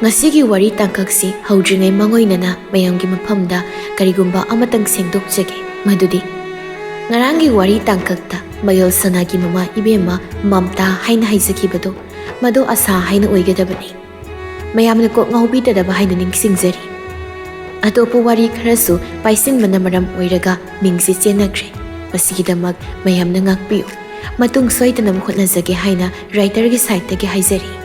Ngasigi wari tangkaksi haudringai mangoinana mayamgi mafamda karigumba amatang sengdokjage madudi ngarangi wari tangkakta mayol sanagi mama ibema mamta haina haizakibado mado asa haina oigadabani mayamna kok ngaubidadaba haina ningsingjari atopo wari kharasu paisin manamaram oiraga mingsi chenakre masigidamak mayamna ngakpiyo matung soitana hotnajage haina writer gi site gi haizari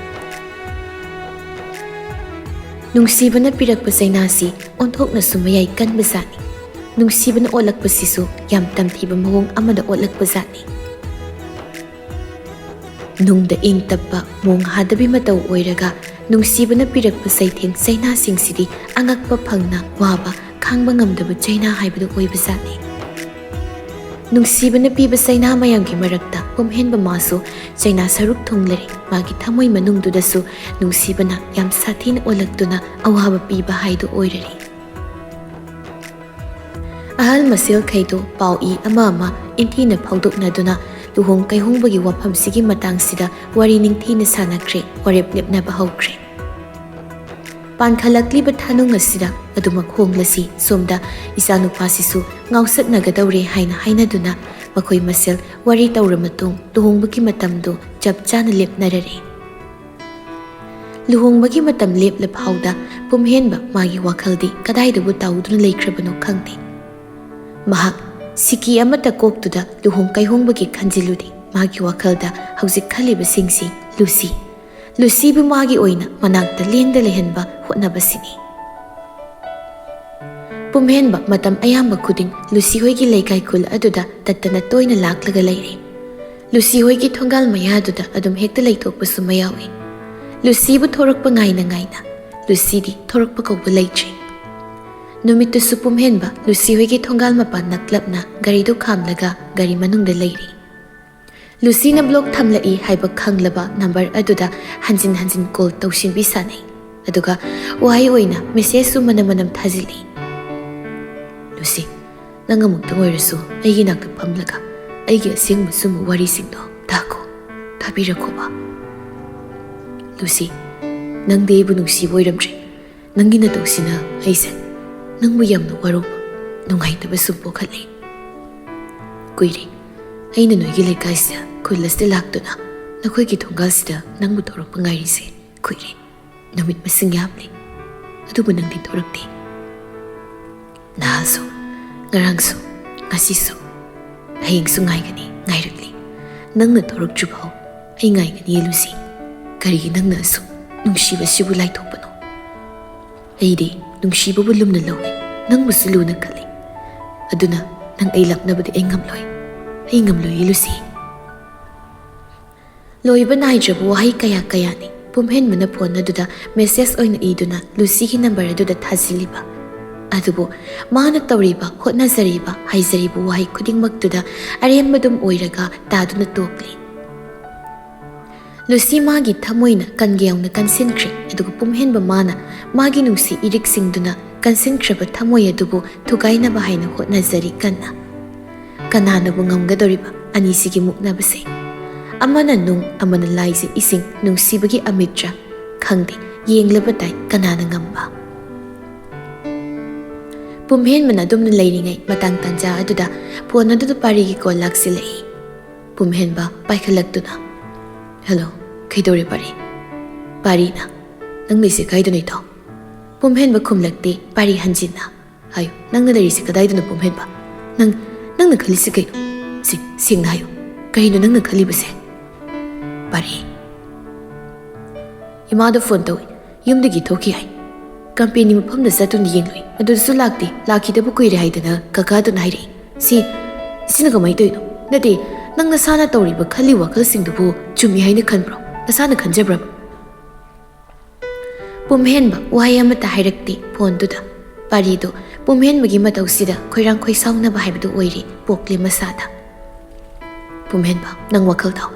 Nungsibana pirakpa sainasi onthokna sumayai kanba zani nungsibana olakpa sisu yam tamthiba mawong amada olakpa zani nungda ing tappa mong hadabi matau oiraga nungsibana pirakpa saitheng sainasing sidi angakpa phangna waba khangba ngamdaba chaina haibadu oiba zani nungsibana piba saina mayamgi marakta pumhenba masu chaina saruk thonglari magi thamoi manungdudasu nungsibana yam sathina olaktuna awaba piba haidu oirari ahal masel khaido paui ama inthina phaudoknaduna luhong kaihongbagi wafam sigi matang sida wari ningthina sanakre warep lepna bahokre pankhalakli bathanung asida aduma khonglasi somda isanu pasisu ngausat nagadawre haina duna makhoi masel wari tawramatung luhongbagi matamdo chapchana lepnarare luhongbagi matam lepla phauda pumhenba magi wakhaldi kadaidabu tawduna leikrabano khangti mahak siki amata koktuda luhong kaihongbagi khanjiludi magi wakhalda haujik khaliba singsi Lucy bu magi oina manakta lengda lehenba hotnabasini pumhenba matam ayamba khuding Lucy hoigi leikai khul aduda tattana toina laklaga leire Lucy hoigi thongal maya aduda adum hekta leithokpa sumayawi Lucy bu thorakpa ngaina Lucy di thorakpa kawba leitri numittu su pumhenba Lucy hoigi thongal mapan naklapna gari do khamlaga gari manungda leire Lucy na block thamlai haiba khanglaba number aduda hanjin call tawsin bi sanai aduga wai oina message su manam thajili Lucy nangamuk tangoirasu aigi nakta phamlaga aigi asingma sum wari singdo tako thabirako ba Lucy nang de bu nungsi boiramtre nangina tawsina aise nangbu yamna waroba nungaitaba sumpo khali kuiri aina noigi lekaisida kulasda laktuna nakhoi thongalsida nangbu thorakpa ngairise kuire numit masing yamli adubu nangdi thorakti nahasu ngarangsu ngasisu hayingsu ngaigani ngairakli nangna thorakju phau ai ngaigani Lucy karigi nangna asu nungsiba sibu laithokpano aidi nungsiba bu lumna lawi nangbu suluna khali aduna nang ai laknabadi ai ngamloi ai ngamloi Lucy loiba naijabu wahai kaya ni pumhen mana phone aduda message oina iduna Lucy ki number aduda thaziliba adubu mana tawriba hotna zariba haizaribu wahai khudingmaktuda arembadum oiraga taduna tokli Lucy magi thamoina kangeongna kansinkre adugu pumhenba mana magi nungsi irik singduna kansinkraba thamoi adubu thugaina ba haina hotna zari kanna kanana bu ngamgadoriba anisigi muknabase amana nung amana laise ising nungsibagi amitra khangdi yenglaba tai kanana ngamba pumhen mana dumna leiringai matang tanja aduda phone aduda parigi ko laksilei pumhen ba paikhalakduna hello kaidore pari na nang lise kaidunai tho pumhen ba khumlakti pari hanjinna ayo nang na lerise kadaiduna pumhen ba nangna khalisi kai singna hayo kaino nangna khalibase pari imada phone tawi yumdagi thoki hai company mafamda satun yengloi adusu lakti lakhidabu kuire haidana kakadu naire sina kamai toino nate nangna sana tawriba khali wakhal singdubu chumi haina khanbro nasana khanjabra pumhenba wahai amata hairakti phone duda pari do pumhenbagi matawsida khoirang khoi saunaba haibdu oiri pokle masada pumhenba nang wakhal taw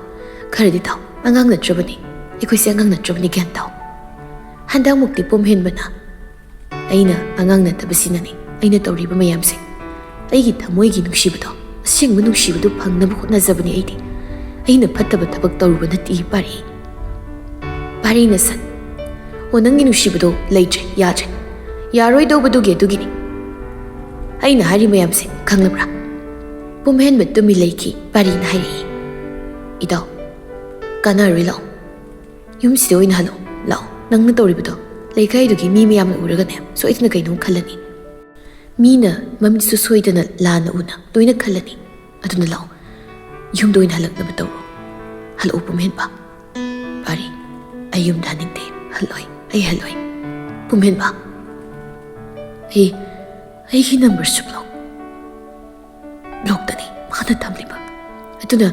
kharadi taw angang natrabani ikoise angang natrabani gyan taw handa mukti pumhenbana aina angang natabasina ni aina tawriba mayamse aigi thamoigi nungsibado asingba nungsibadu phangnaba hotnajabani aidi aina phattaba thabak tawruba nati pari na san ꯑꯣ ꯅꯪꯒꯤ ꯅꯨꯡꯁꯤꯕꯗꯣ ꯂꯩꯇ꯭ꯔꯦ ꯌꯥꯗ꯭ꯔꯦ ꯌꯥꯔꯣꯏꯗꯧꯕꯗꯨꯒꯤ ꯑꯗꯨꯒꯤꯅꯤ ꯑꯩꯅ ꯍꯥꯏꯔꯤ ꯃꯌꯥꯝꯁꯦ ꯈꯪꯂꯕ꯭ꯔꯥ ꯄꯨꯝꯍꯦꯟꯕ ꯇꯨꯃꯤ ꯂꯩꯈꯤ ꯄꯥꯔꯤꯅ ꯍꯥꯏꯔꯛꯏ ꯏꯇꯥꯎ ꯀꯥꯟꯅꯔꯣꯏ ꯂꯥꯛꯑꯣ ꯌꯨꯝꯁꯤꯗ ꯑꯣꯏꯅ ꯍꯜꯂꯛꯑꯣ ꯂꯥꯛꯑꯣ ꯅꯪꯅ ꯇꯧꯔꯤꯕꯗꯣ ꯂꯩꯀꯥꯏꯗꯨꯒꯤ ꯃꯤ ꯃꯌꯥꯝꯅ ꯎꯔꯒꯅꯦ ꯁꯣꯏꯗꯅ ꯀꯩꯅꯣꯝ ꯈꯜꯂꯅꯤ ꯃꯤꯅ ꯃꯃꯤꯠꯁꯨ ꯁꯣꯏꯗꯅ ꯂꯥꯟꯅ ꯎꯅ ꯂꯣꯏꯅ ꯈꯜꯂꯅꯤ ꯑꯗꯨꯅ ꯂꯥꯛꯑꯣ ꯌꯨꯝꯗ ꯑꯣꯏꯅ ꯍꯜꯂꯛꯅꯕ ꯇꯧꯔꯣ ꯍꯜꯂꯛꯑꯣ ꯄꯨꯝꯍꯦꯟꯕ ꯄꯥꯔꯤ ꯑꯩ ꯌꯨꯝꯗ ꯍꯟꯅꯤꯡꯗꯦ ꯍꯜꯂꯣꯏ ꯑꯩ ꯍꯜꯂꯣꯏ ꯄꯨꯝꯍꯦꯟꯕ ꯑꯩꯒꯤ ꯅꯝꯕꯔꯁꯨ ꯕ꯭ꯂꯣꯛꯇꯅꯤ ꯃꯥꯅ ꯊꯝꯂꯤꯕ ꯑꯗꯨꯅ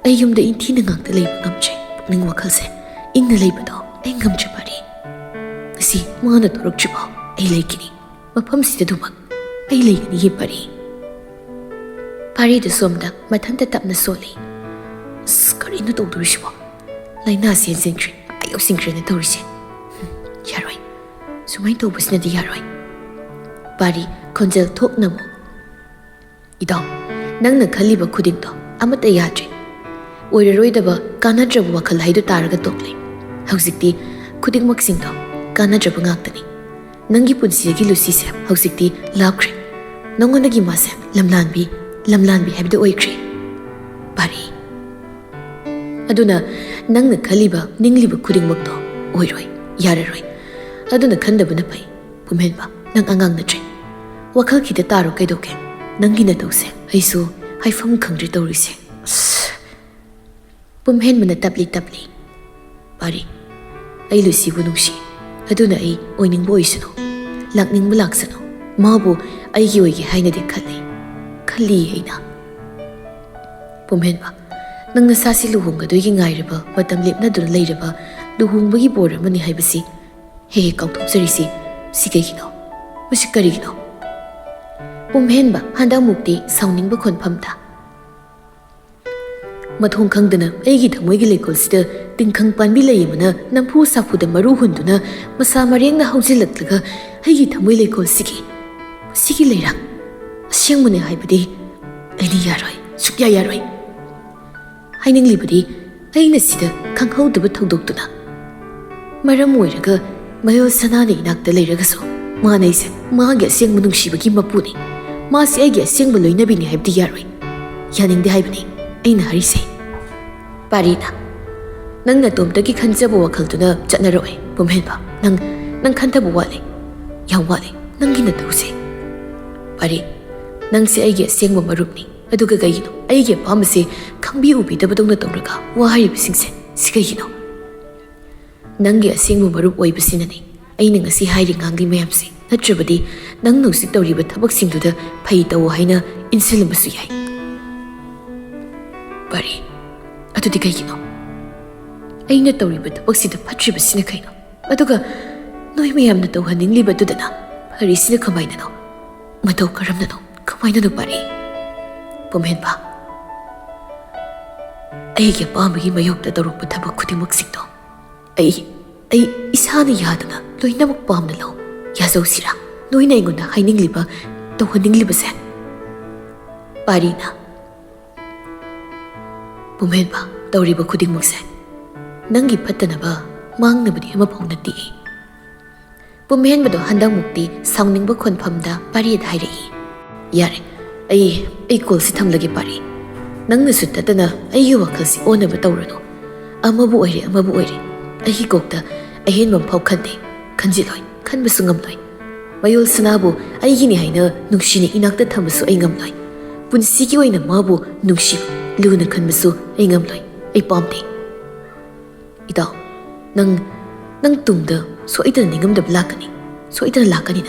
ꯑꯩ ꯌꯨꯝꯗ ꯏꯟꯊꯤꯅ ꯉꯥꯛꯇ ꯂꯩꯕ ꯉꯝꯗ꯭ꯔꯦ ꯄꯨꯛꯅꯤꯡ ꯋꯥꯈꯜꯁꯦ ꯏꯪꯅ ꯂꯩꯕꯗꯣ ꯑꯩ ꯉꯝꯗ꯭ꯔꯦ ꯄꯥꯔꯤ ꯉꯁꯤ ꯃꯥꯅ ꯇꯧꯔꯛꯇ꯭ꯔꯤꯐꯥꯎ ꯑꯩ ꯂꯩꯈꯤꯅꯤ ꯃꯐꯝꯁꯤꯗꯗꯨꯃꯛ ꯑꯩ ꯂꯩꯒꯅꯤ ꯄꯥꯔꯤ ꯄꯥꯔꯤꯗ ꯁꯣꯝꯗ ꯃꯊꯟꯇ ꯇꯞꯅ ꯁꯣꯜꯂꯤ ꯑꯁ ꯀꯔꯤꯅꯣ ꯇꯧꯗꯣꯔꯤꯁꯤꯕꯣ ꯂꯥꯏꯅꯥꯁꯤ ꯍꯦꯟꯖꯤꯟꯈ꯭ꯔꯦ ꯑꯌꯧꯁꯤꯟꯈ꯭ꯔꯦꯅ ꯇꯧꯔꯤꯁꯦ ꯌꯥꯔꯣꯏ ꯁꯨꯃꯥꯏꯅ ꯇꯧꯕꯁꯤꯅꯗꯤ ꯌꯥꯔꯣꯏ ꯄꯥꯔꯤ ꯈꯣꯟꯖꯦꯜ ꯊꯣꯛꯅꯃꯨ ꯏꯇꯥꯎ ꯅꯪꯅ ꯈꯜꯂꯤꯕ ꯈꯨꯗꯤꯡꯗꯣ ꯑꯃꯠꯇ ꯌꯥꯗ꯭ꯔꯦ ꯑꯣꯏꯔꯔꯣꯏꯗꯕ ꯀꯥꯟꯅꯗ꯭ꯔꯕ ꯋꯥꯈꯜ ꯍꯥꯏꯗꯨ ꯇꯥꯔꯒ ꯇꯣꯛꯂꯦ ꯍꯧꯖꯤꯛꯇꯤ ꯈꯨꯗꯤꯡꯃꯛꯁꯤꯡꯗꯣ ꯀꯥꯟꯅꯗ꯭ꯔꯕ ꯉꯥꯛꯇꯅꯤ ꯅꯪꯒꯤ ꯄꯨꯟꯁꯤꯗꯒꯤ ꯂꯨꯁꯤꯁꯦ ꯍꯧꯖꯤꯛꯇꯤ ꯂꯥꯞꯈ꯭ꯔꯦ ꯅꯪꯉꯣꯟꯗꯒꯤ ꯃꯥꯁꯦ ꯂꯝꯂꯥꯟꯕꯤ ꯍꯥꯏꯕꯗꯨ ꯑꯣꯏꯈ꯭ꯔꯦ ꯄꯥꯔꯤ ꯑꯗꯨꯅ ꯅꯪꯅ ꯈꯜꯂꯤꯕ ꯅꯤꯡꯂꯤꯕ ꯈꯨꯗꯤꯡꯃꯛꯇꯣ ꯑꯣꯏꯔꯣꯏ ꯌꯥꯔꯔꯣꯏ ꯑꯗꯨꯅ ꯈꯟꯗꯕꯅ ꯐꯩ ꯄꯨꯝꯍꯦꯟꯕ ꯅꯪ ꯑꯉꯥꯡ ꯅꯠꯇ꯭ꯔꯦ ꯋꯥꯈꯜ ꯈꯤꯇ ꯇꯥꯔꯣ ꯀꯩꯗꯧꯒꯦ ꯅꯪꯒꯤ ꯅꯇꯧꯁꯦ ꯑꯩꯁꯨ ꯍꯥꯏꯐꯝ ꯈꯪꯗ꯭ꯔꯦ ꯇꯧꯔꯤꯁꯦ ꯄꯨꯝꯍꯦꯟꯕꯅ ꯇꯞꯂꯤ ꯄꯥꯔꯤ ꯑꯩ ꯂꯨꯁꯤꯕꯨ ꯅꯨꯡꯁꯤ ꯑꯗꯨꯅ ꯑꯩ ꯑꯣꯏꯅꯤꯡꯕ ꯑꯣꯏꯁꯅꯨ ꯂꯥꯛꯅꯤꯡꯕ ꯂꯥꯛꯁꯅꯨ ꯃꯥꯕꯨ ꯑꯩꯒꯤ ꯑꯣꯏꯒꯦ ꯍꯥꯏꯅꯗꯤ ꯈꯜꯂꯤ ꯑꯩꯅ ꯄꯨꯝꯍꯦꯟꯕ ꯅꯪ ꯅꯁꯥꯁꯤ ꯂꯨꯍꯣꯡꯒꯗꯣꯏꯒꯤ ꯉꯥꯏꯔꯕ ꯃꯇꯝ ꯂꯦꯞꯅꯗꯨꯅ ꯂꯩꯔꯕ ꯂꯨꯍꯣꯡꯕꯒꯤ ꯕꯣꯔ ꯑꯃꯅꯤ ꯍꯥꯏꯕꯁꯤ ꯍꯦꯛ ꯀꯥꯎꯊꯣꯛꯆꯔꯤꯁꯤ ꯁꯤ ꯀꯩꯒꯤꯅꯣ ꯃꯁꯤ ꯀꯔꯤꯒꯤꯅꯣ ꯄꯨꯝꯍꯦꯟꯕ ꯍꯟꯗꯛꯃꯨꯛꯇꯤ ꯁꯥꯎꯅꯤꯡꯕ ꯈꯣꯟꯐꯝꯗ ꯃꯊꯣꯡ ꯈꯪꯗꯅ ꯑꯩꯒꯤ ꯊꯃꯣꯏꯒꯤ ꯂꯩꯀꯣꯜꯁꯤꯗ ꯇꯤꯡꯈꯪ ꯄꯥꯟꯕꯤ ꯂꯩ ꯑꯃꯅ ꯅꯝꯐꯨ ꯁꯥꯐꯨꯗ ꯃꯔꯨ ꯍꯨꯟꯗꯨꯅ ꯃꯁꯥ ꯃꯔꯦꯡꯅ ꯍꯧꯖꯤꯜꯂꯛꯂꯒ ꯑꯩꯒꯤ ꯊꯃꯣꯏ ꯂꯩꯀꯣꯜꯁꯤꯒꯤ ꯃꯁꯤꯒꯤ ꯂꯩꯔꯥꯡ ꯑꯁꯦꯡꯕꯅꯦ ꯍꯥꯏꯕꯗꯤ ꯑꯩꯅ ꯌꯥꯔꯣꯏ ꯁꯨꯛꯌꯥ ꯌꯥꯔꯣꯏ ꯍꯥꯏꯅꯤꯡꯂꯤꯕꯗꯤ ꯑꯩꯅ ꯁꯤꯗ ꯈꯪꯍꯧꯗꯕ ꯊꯧꯗꯣꯛꯇꯨꯅ ꯃꯔꯝ ꯑꯣꯏꯔꯒ ꯃꯌꯣꯜ ꯁꯅꯥꯅ ꯏꯅꯥꯛꯇ ꯂꯩꯔꯒꯁꯨ ꯃꯥꯅ ꯑꯩꯁꯦ ꯃꯥꯒꯤ ꯑꯁꯦꯡꯕ ꯅꯨꯡꯁꯤꯕꯒꯤ ꯃꯄꯨꯅꯤ ꯃꯥꯁꯤ ꯑꯩꯒꯤ ꯑꯁꯦꯡꯕ ꯂꯣꯏꯅꯕꯤꯅꯤ ꯍꯥꯏꯕꯗꯤ ꯌꯥꯔꯣꯏ ꯌꯥꯅꯤꯡꯗꯦ ꯍꯥꯏꯕꯅꯤ ꯑꯩꯅ ꯍꯥꯏꯔꯤꯁꯦ ꯄꯥꯔꯤꯅ ꯅꯪ ꯅꯇꯣꯝꯇꯒꯤ ꯈꯟꯖꯕ ꯋꯥꯈꯜꯗꯨꯅ ꯆꯠꯅꯔꯛꯑꯣꯏ ꯄꯨꯝꯍꯦꯟꯕ ꯅꯪ ꯈꯟꯊꯕ ꯋꯥꯠꯂꯤ ꯌꯥꯝ ꯋꯥꯠꯂꯤ ꯅꯪꯒꯤ ꯅꯇꯧꯁꯦ ꯄꯥꯔꯤ ꯅꯪꯁꯦ ꯑꯩꯒꯤ ꯑꯁꯦꯡꯕ ꯃꯔꯨꯞꯅꯤ ꯑꯗꯨꯒ ꯀꯩꯒꯤꯅꯣ ꯑꯩꯒꯤ ꯑꯄꯥꯝꯕꯁꯦ ꯈꯪꯕꯤ ꯎꯕꯤꯗꯕꯗꯧꯅ ꯇꯧꯔꯒ ꯋꯥ ꯍꯥꯏꯔꯤꯕꯁꯤꯡꯁꯦ ꯁꯤ ꯀꯩꯒꯤꯅꯣ ꯅꯪꯒꯤ ꯑꯁꯦꯡꯕ ꯃꯔꯨꯞ ꯑꯣꯏꯕꯁꯤꯅꯅꯤ ꯑꯩꯅ ꯉꯁꯤ ꯍꯥꯏꯔꯤ ꯉꯥꯡꯂꯤ ꯃꯌꯥꯝꯁꯦ ꯅꯠꯇ꯭ꯔꯕꯗꯤ ꯅꯪꯅ ꯍꯧꯖꯤꯛ ꯇꯧꯔꯤꯕ ꯊꯕꯛꯁꯤꯡꯗꯨꯗ ꯐꯩ ꯇꯧ ꯍꯥꯏꯅ ꯏꯟꯁꯤꯜꯂꯝꯕꯁꯨ ꯌꯥꯏ ꯄꯥꯔꯤ ꯑꯗꯨꯗꯤ ꯀꯩꯒꯤꯅꯣ ꯑꯩꯅ ꯇꯧꯔꯤꯕ ꯊꯕꯛꯁꯤꯗ ꯐꯠꯇ꯭ꯔꯤꯕꯁꯤꯅ ꯀꯩꯅꯣ ꯑꯗꯨꯒ ꯅꯣꯏ ꯃꯌꯥꯝꯅ ꯇꯧꯍꯟꯅꯤꯡꯂꯤꯕꯗꯨꯗꯅ ꯐꯔꯤꯁꯤꯅ ꯀꯃꯥꯏꯅꯅꯣ ꯃꯇꯧ ꯀꯔꯝꯅꯅꯣ ꯀꯃꯥꯏꯅꯅꯣ ꯄꯥꯔꯤ ꯄꯨꯝꯍꯦꯟꯕ ꯑꯩꯒꯤ ꯑꯄꯥꯝꯕꯒꯤ ꯃꯥꯌꯣꯛꯇ ꯇꯧꯔꯛꯄ ꯊꯕꯛ ꯈꯨꯗꯤꯡꯃꯛꯁꯤꯡꯗꯣ ꯑꯩ ꯏꯁꯥꯅ ꯌꯥꯗꯅ ꯂꯣꯏꯅꯃꯛ ꯄꯥꯝꯅ ꯂꯧ ꯌꯥꯖꯧꯁꯤꯔꯥ ꯅꯣꯏꯅ ꯑꯩꯉꯣꯟꯗ ꯍꯥꯏꯅꯤꯡꯂꯤꯕ ꯇꯧꯍꯟꯅꯤꯡꯂꯤꯕꯁꯦ ꯄꯥꯔꯤꯅ ꯄꯨꯝꯍꯦꯟꯕ ꯇꯧꯔꯤꯕ ꯈꯨꯗꯤꯡꯃꯛꯁꯦ ꯅꯪꯒꯤ ꯐꯠꯇꯅꯕ ꯃꯥꯡꯅꯕꯗꯤ ꯑꯃꯐꯥꯎ ꯅꯠꯇꯦ ꯄꯨꯝꯍꯦꯟꯕꯗꯣ ꯍꯟꯗꯛꯃꯨꯛꯇꯤ ꯁꯥꯎꯅꯤꯡꯕ ꯈꯣꯟꯐꯝꯗ ꯄꯥꯔꯤꯗ ꯍꯥꯏꯔꯛꯏ ꯌꯥꯔꯦ ꯑꯩ ꯀꯣꯜꯁꯤ ꯊꯝꯂꯒꯦ ꯄꯥꯔꯤ ꯅꯪꯅꯁꯨ ꯇꯠꯇꯅ ꯑꯩꯒꯤ ꯋꯥꯈꯜꯁꯤ ꯑꯣꯟꯅꯕ ꯇꯧꯔꯅꯨ ꯑꯃꯕꯨ ꯑꯣꯏꯔꯦ ꯑꯩꯒꯤ ꯀꯣꯛꯇ ꯑꯍꯦꯟꯕ ꯑꯃꯐꯥꯎ ꯈꯟꯗꯦ ꯈꯟꯖꯤꯜꯂꯣꯏ ꯈꯟꯕꯁꯨ ꯉꯝꯂꯣꯏ ꯃꯌꯣꯜ ꯁꯅꯥꯕꯨ ꯑꯩꯒꯤꯅꯤ ꯍꯥꯏꯅ ꯅꯨꯡꯁꯤꯅ ꯏꯅꯥꯛꯇ ꯊꯝꯕꯁꯨ ꯑꯩ ꯉꯝꯂꯣꯏ ꯄꯨꯟꯁꯤꯒꯤ ꯑꯣꯏꯅ ꯃꯥꯕꯨ ꯅꯨꯡꯁꯤꯕ ꯂꯨꯅ ꯈꯟꯕꯁꯨ ꯑꯩ ꯉꯝꯂꯣꯏ ꯑꯩ ꯄꯥꯝꯗꯦ ꯏꯇꯥꯎ ꯅꯪ ꯇꯨꯡꯗ ꯁꯣꯏꯗꯅ ꯅꯤꯡꯉꯝꯗꯕ ꯂꯥꯛꯀꯅꯤ ꯁꯣꯏꯗꯅ ꯂꯥꯛꯀꯅꯤ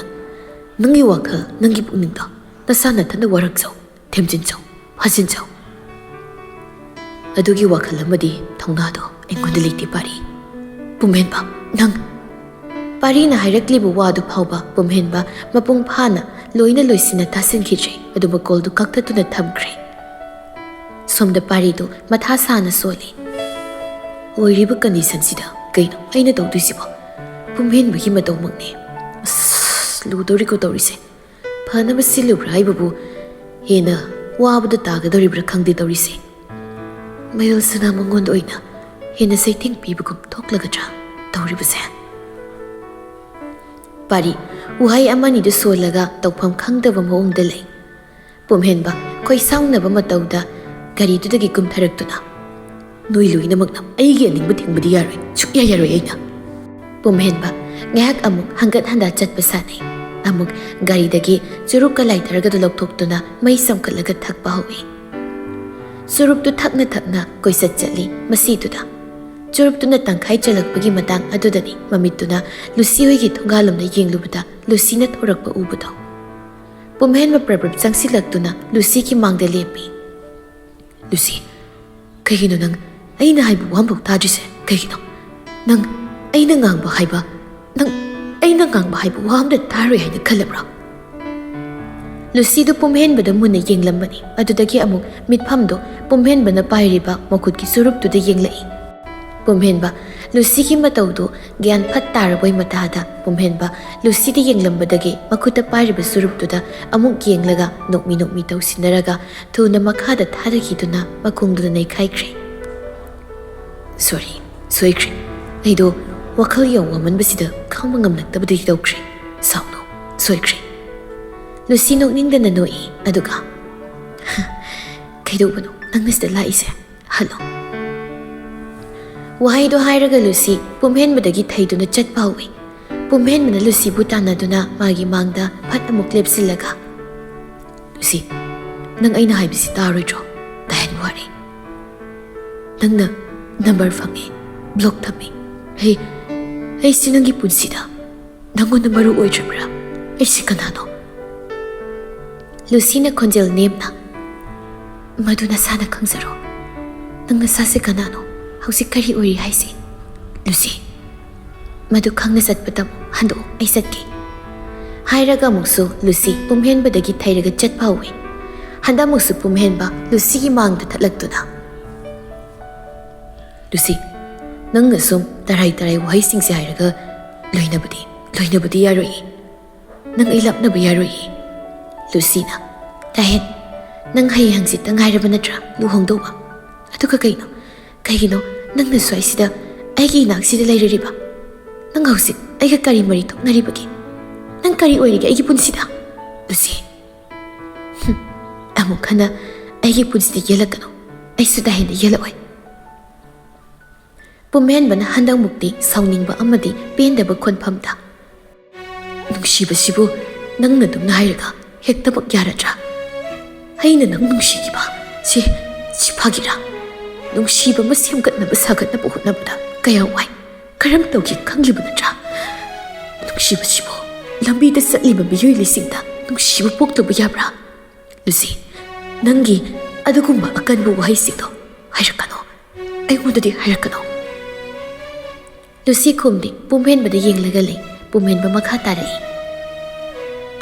ꯅꯪꯒꯤ ꯋꯥꯈꯜ ꯅꯪꯒꯤ ꯄꯨꯛꯅꯤꯡꯗꯣ ꯅꯁꯥ ꯅꯊꯟꯗ ꯋꯥꯔꯛꯆꯧ ꯊꯦꯝꯖꯤꯟꯖꯧ ꯐꯥꯖꯤꯟꯖꯧ ꯑꯗꯨꯒꯤ ꯋꯥꯈꯜ ꯑꯃꯗꯤ ꯊꯧꯅꯥꯗꯣ ꯑꯩꯉꯣꯟꯗ ꯂꯩꯇꯦ ꯄꯥꯔꯤ ꯄꯨꯝꯍꯦꯟꯕ ꯅꯪ ꯄꯥꯔꯤꯅ ꯍꯥꯏꯔꯛꯂꯤꯕ ꯋꯥꯗꯨ ꯐꯥꯎꯕ ꯄꯨꯝꯍꯦꯟꯕ ꯃꯄꯨꯡ ꯐꯥꯅ ꯂꯣꯏꯅ ꯂꯣꯏꯁꯤꯟꯅ ꯇꯥꯁꯤꯟꯈꯤꯗ꯭ꯔꯦ ꯑꯗꯨꯕꯨ ꯀꯣꯜꯗꯨ ꯀꯛꯊꯠꯇꯨꯅ ꯊꯝꯈ꯭ꯔꯦ ꯁꯣꯝꯗ ꯄꯥꯔꯤꯗꯨ ꯃꯊꯥ ꯁꯥꯅ ꯁꯣꯜꯂꯤ ꯑꯣꯏꯔꯤꯕ ꯀꯟꯗꯤꯁꯟꯁꯤꯗ ꯀꯩꯅꯣ ꯑꯩꯅ ꯇꯧꯗꯣꯏꯁꯤꯕꯣ ꯄꯨꯝꯍꯦꯟꯕꯒꯤ ꯃꯇꯧꯃꯛꯅꯤ ꯑꯁ ꯂꯨꯗꯧꯔꯤꯀꯣ ꯇꯧꯔꯤꯁꯦ ꯐꯅꯕ ꯁꯤꯜꯂꯨꯕ꯭ꯔꯥ ꯍꯥꯏꯕꯕꯨ ꯍꯦꯟꯅ ꯋꯥꯕꯗ ꯇꯥꯒꯗꯧꯔꯤꯕ꯭ꯔꯥ ꯈꯪꯗꯦ ꯇꯧꯔꯤꯁꯦ ꯃꯌꯣꯜ ꯁꯅꯥ ꯃꯉꯣꯟꯗ ꯑꯣꯏꯅ ꯍꯦꯟꯅ ꯆꯩꯊꯦꯡ ꯄꯤꯕꯒꯨꯝ ꯊꯣꯛꯂꯒꯗ꯭ꯔꯥ ꯇꯧꯔꯤꯕꯁꯦ ꯄꯥꯔꯤ ꯎꯍꯩ ꯑꯃꯅꯤꯗꯨ ꯁꯣꯜꯂꯒ ꯇꯧꯐꯝ ꯈꯪꯗꯕ ꯃꯑꯣꯡꯗ ꯂꯩ꯫ ꯄꯨꯝꯍꯦꯟꯕ ꯈꯣꯏ ꯁꯥꯎꯅꯕ ꯃꯇꯧꯗ ꯒꯥꯔꯤꯗꯨꯗꯒꯤ ꯀꯨꯝꯊꯔꯛꯇꯨꯅ ꯅꯣꯏ ꯂꯣꯏꯅꯃꯛꯅ ꯑꯩꯒꯤ ꯑꯅꯤꯡꯕ ꯊꯤꯡꯕꯗꯤ ꯌꯥꯔꯣꯏ, ꯁꯨꯛꯌꯥ ꯌꯥꯔꯣꯏ ꯑꯩꯅ꯫ ꯄꯨꯝꯍꯦꯟꯕ ꯉꯥꯏꯍꯥꯛ ꯑꯃꯨꯛ ꯍꯪꯒꯠ ꯍꯟꯗꯥ ꯆꯠꯄ ꯁꯥꯟꯅꯩ꯫ ꯑꯃꯨꯛ ꯒꯥꯔꯤꯗꯒꯤ ꯆꯨꯔꯨꯞꯀ ꯂꯥꯏꯊꯔꯒꯗꯨ ꯂꯧꯊꯣꯛꯇꯨꯅ ꯃꯩ ꯁꯝꯈꯠꯂꯒ ꯊꯛꯄ ꯍꯧꯏ꯫ ꯆꯨꯔꯨꯞꯇꯨ ꯊꯛꯅ ꯊꯛꯅ ꯀꯣꯏꯆꯠ ꯆꯠꯂꯤ ꯃꯁꯤꯗꯨꯗ꯫ ꯆꯨꯔꯨꯞꯇꯨꯅ ꯇꯪꯈꯥꯏ ꯆꯜꯂꯛꯄꯒꯤ ꯃꯇꯥꯡ ꯑꯗꯨꯗꯅꯤ ꯃꯃꯤꯠꯇꯨꯅ ꯂꯨꯁꯤ ꯍꯣꯏꯒꯤ ꯊꯣꯡꯒꯥꯜꯂꯣꯝꯗ ꯌꯦꯡꯂꯨꯕꯗ ꯂꯨꯁꯤꯅ ꯊꯣꯔꯛꯄ ꯎꯕꯗꯣ꯫ ꯄꯨꯝꯍꯦꯟꯕ ꯄ꯭ꯔꯞ ꯆꯪꯁꯤꯜꯂꯛꯇꯨꯅ ꯂꯨꯁꯤꯒꯤ ꯃꯥꯡꯗ ꯂꯦꯞꯄꯤ꯫ ꯂꯨꯁꯤ, ꯀꯩꯒꯤꯅꯣ ꯅꯪ ꯑꯩꯅ ꯍꯥꯏꯕ ꯋꯥꯍꯪꯐꯥꯎ ꯇꯥꯗ꯭ꯔꯤꯁꯦ? ꯀꯩꯒꯤꯅꯣ? ꯅꯪ ꯑꯩꯅ ꯉꯥꯡꯕ ꯍꯥꯏꯕ ꯋꯥ ꯑꯝꯇ ꯇꯥꯔꯣꯏ ꯍꯥꯏꯅ ꯈꯜꯂꯕ꯭ꯔꯥ? ꯂꯨꯁꯤꯗꯨ ꯄꯨꯝꯍꯦꯟꯕꯗ ꯃꯨꯟꯅ ꯌꯦꯡꯂꯝꯕꯅꯤ꯫ ꯑꯗꯨꯗꯒꯤ ꯑꯃꯨꯛ ꯃꯤꯠꯐꯝꯗꯣ ꯄꯨꯝꯍꯦꯟꯕꯅ ꯄꯥꯏꯔꯤꯕ ꯃꯈꯨꯠꯀꯤ ꯆꯨꯔꯨꯞꯇꯨꯗ ꯌꯦꯡꯂꯛꯏ꯫ ꯄꯨꯝꯍꯦꯟꯕ ꯂꯨꯁꯤꯒꯤ ꯃꯇꯧꯗꯨ ꯒ꯭ꯌꯥꯟ ꯐꯠ తాꯔꯕꯣꯏ ꯃꯇꯥꯗ ꯄꯨꯝꯍꯦꯟꯕ ꯂꯨꯁꯤꯗ ꯌꯦꯡꯂꯝꯕꯗꯒꯤ ꯃꯈꯨꯠꯇ ꯄꯥꯏꯔꯤꯕ ꯆꯨꯔꯨꯞꯇꯨꯗ ꯑꯃꯨꯛ ꯌꯦꯡꯂꯒ ꯅꯣꯛꯃꯤ ꯅꯣꯛꯃꯤ ꯇꯧꯁꯤꯟꯅꯔꯒ ꯊꯨꯅ ꯃꯈꯥꯗ ꯊꯥꯗꯈꯤꯗꯨꯅ ꯃꯈꯣꯡꯗꯨꯗ ꯅꯩꯈꯥꯏꯈ꯭ꯔꯦ꯫ ꯁꯣꯏꯈ꯭ꯔꯦ꯫ ꯑꯩꯗꯣ ꯋꯥꯈꯜ ꯌꯧ ꯋꯥꯃꯟꯕꯁꯤꯗ ꯈꯪꯕ ꯉꯝꯂꯛꯇꯕꯗꯒꯤ ꯇꯧꯈ꯭ꯔꯦ꯫ ꯁꯥꯎꯅꯣ, ꯁꯣꯏꯈ꯭ꯔꯦ꯫ ꯂꯨꯁꯤ ꯅꯣꯛꯅꯤꯡꯗꯅ ꯅꯣꯛꯏ꯫ ꯑꯗꯨꯒ ꯀꯩꯗꯧꯕꯅꯣ ꯅꯪꯅ ꯁꯤꯗ ꯂꯥꯛꯏꯁꯦ? ꯍꯜꯂꯣ꯫ ꯋꯥꯍꯩꯗꯣ ꯍꯥꯏꯔꯒ ꯂꯨꯁꯤ ꯄꯨꯝꯍꯦꯟꯕꯗꯒꯤ ꯊꯩꯗꯨꯅ ꯆꯠꯄ ꯍꯧꯏ꯫ ꯄꯨꯝꯍꯦꯟꯕꯅ ꯂꯨꯁꯤꯕꯨ ꯇꯥꯟꯅꯗꯨꯅ ꯃꯥꯒꯤ ꯃꯥꯡꯗ ꯐꯠ ꯑꯃꯨꯛ ꯂꯦꯞꯁꯤꯜꯂꯒ ꯂꯨꯁꯤ, ꯅꯪ ꯑꯩꯅ ꯍꯥꯏꯕꯁꯤ ꯇꯥꯔꯣꯏꯗ꯭ꯔꯣ? ꯇꯥꯍꯟ ꯋꯥꯔꯦ꯫ ꯅꯪꯅ ꯅꯝꯕꯔ ꯐꯪꯉꯦ, ꯕ꯭ꯂꯣꯛ ꯊꯝꯃꯦ꯫ ꯑꯩꯁꯤ ꯅꯪꯒꯤ ꯄꯨꯟꯁꯤꯗ ꯅꯪꯉꯣꯟꯗ ꯃꯔꯨ ꯑꯣꯏꯗ꯭ꯔꯕ꯭ꯔꯥ? ꯑꯩꯁꯤ ꯀꯅꯥꯅꯣ? ꯂꯨꯁꯤꯅ ꯈꯣꯟꯖꯦꯜ ꯅꯦꯝꯅ ꯃꯗꯨ ꯅꯁꯥꯅ ꯈꯪꯖꯔꯣ꯫ ꯅꯪ ꯅꯁꯥꯁꯦ ꯀꯅꯥꯅꯣ? ꯍꯧꯖꯤꯛ ꯀꯔꯤ ꯑꯣꯏꯔꯤ ꯍꯥꯏꯁꯤ? ꯂꯨꯁꯤ, ꯃꯗꯨ ꯈꯪꯅ ꯆꯠꯄ ꯇꯝꯃꯨ, ꯍꯟꯗꯣꯛꯑꯣ, ꯑꯩ ꯆꯠꯀꯦ꯫ ꯍꯥꯏꯔꯒ ꯑꯃꯨꯛꯁꯨ ꯂꯨꯁꯤ ꯄꯨꯝꯍꯦꯟꯕꯗꯒꯤ ꯊꯩꯔꯒ ꯆꯠꯄ ꯍꯧꯏ꯫ ꯍꯟꯗꯛꯃꯨꯛꯁꯨ ꯄꯨꯝꯍꯦꯟꯕ ꯂꯨꯁꯤꯒꯤ ꯃꯥꯡꯗ ꯊꯠꯂꯛꯇꯨꯅ ꯂꯨꯁꯤ, ꯅꯪꯅ ꯁꯨꯝ ꯇꯔꯥꯏ ꯋꯥꯍꯩꯁꯤꯡꯁꯦ ꯍꯥꯏꯔꯒ ꯂꯣꯏꯅꯕꯗꯤ ꯌꯥꯔꯣꯏꯌꯦ꯫ ꯅꯪ ꯑꯩ ꯂꯥꯞꯅꯕ ꯌꯥꯔꯣꯏꯌꯦ꯫ ꯂꯨꯁꯤꯅ ꯇꯥꯍꯦꯟ, ꯅꯪ ꯍꯌꯦꯡ ꯍꯪꯆꯤꯠꯇ ꯉꯥꯏꯔꯕ ꯅꯠꯇ꯭ꯔꯥ ꯂꯨꯍꯣꯡꯗꯧꯕ? ꯑꯗꯨꯒ ꯀꯩꯒꯤꯅꯣ ꯅꯪꯅ ꯁ꯭ꯋꯥꯏꯁꯤꯗ ꯑꯩꯒꯤ ꯏꯅꯥꯛꯁꯤꯗ ꯂꯩꯔꯤꯕ? ꯅꯪ ꯍꯧꯖꯤꯛ ꯑꯩꯒ ꯀꯔꯤ ꯃꯔꯤ ꯊꯣꯛꯅꯔꯤꯕꯒꯦ? ꯅꯪ ꯀꯔꯤ ꯑꯣꯏꯔꯤꯒꯦ ꯑꯩꯒꯤ ꯄꯨꯟꯁꯤꯗ? ꯂꯨꯁꯤ, ꯑꯃꯨꯛ ꯍꯟꯅ ꯑꯩꯒꯤ ꯄꯨꯟꯁꯤꯗ ꯌꯦꯜꯂꯛꯀꯅꯨ, ꯑꯩꯁꯨ ꯇꯥꯍꯦꯟꯗ ꯌꯦꯜꯂꯛꯑꯣꯏ꯫ ꯄꯨꯝꯍꯦꯟꯕꯅ ꯍꯟꯗꯛꯃꯨꯛꯇꯤ ꯁꯥꯎꯅꯤꯡꯕ ꯑꯃꯗꯤ ꯄꯦꯟꯗꯕ ꯈꯣꯟꯐꯝꯗ ꯅꯨꯡꯁꯤꯕꯁꯤꯕꯨ ꯅꯪꯅ ꯑꯗꯨꯝꯅ ꯍꯥꯏꯔꯒ ꯍꯦꯛꯇꯃꯛ ꯌꯥꯔꯗ꯭ꯔꯥ? ꯑꯩꯅ ꯅꯪ ꯅꯨꯡꯁꯤꯈꯤꯕ ꯁꯤ ꯐꯥꯒꯤꯔꯥ? ꯅꯨꯡꯁꯤꯕ ꯑꯃ ꯁꯦꯝꯒꯠꯅꯕ ꯁꯥꯒꯠꯅꯕ ꯍꯣꯠꯅꯕꯗ ꯀꯌꯥ ꯋꯥꯏ, ꯀꯔꯝ ꯇꯧꯒꯦ ꯈꯪꯂꯤꯕ ꯅꯠꯇ꯭ꯔꯥ? ꯅꯨꯡꯁꯤꯕꯁꯤꯕꯨ ꯂꯝꯕꯤꯗ ꯆꯠꯂꯤꯕ ꯃꯤꯑꯣꯏ ꯂꯤꯁꯤꯡꯗ ꯅꯨꯡꯁꯤꯕ ꯄꯣꯛꯇꯕ ꯌꯥꯕ꯭ꯔꯥ? ꯂꯨꯁꯤ, ꯅꯪꯒꯤ ꯑꯗꯨꯒꯨꯝꯕ ꯑꯀꯟꯕ ꯋꯥꯍꯩꯁꯤꯡꯗꯣ ꯍꯥꯏꯔꯛꯀꯅꯣ, ꯑꯩꯉꯣꯟꯗꯗꯤ ꯍꯥꯏꯔꯛꯀꯅꯣ꯫ ꯂꯨꯁꯤ ꯈꯨꯝꯗꯤ ꯄꯨꯝꯍꯦꯟꯕꯗ ꯌꯦꯡꯂꯒ ꯂꯩ꯫ ꯄꯨꯝꯍꯦꯟꯕ ꯃꯈꯥ ꯇꯥꯔꯛꯏ꯫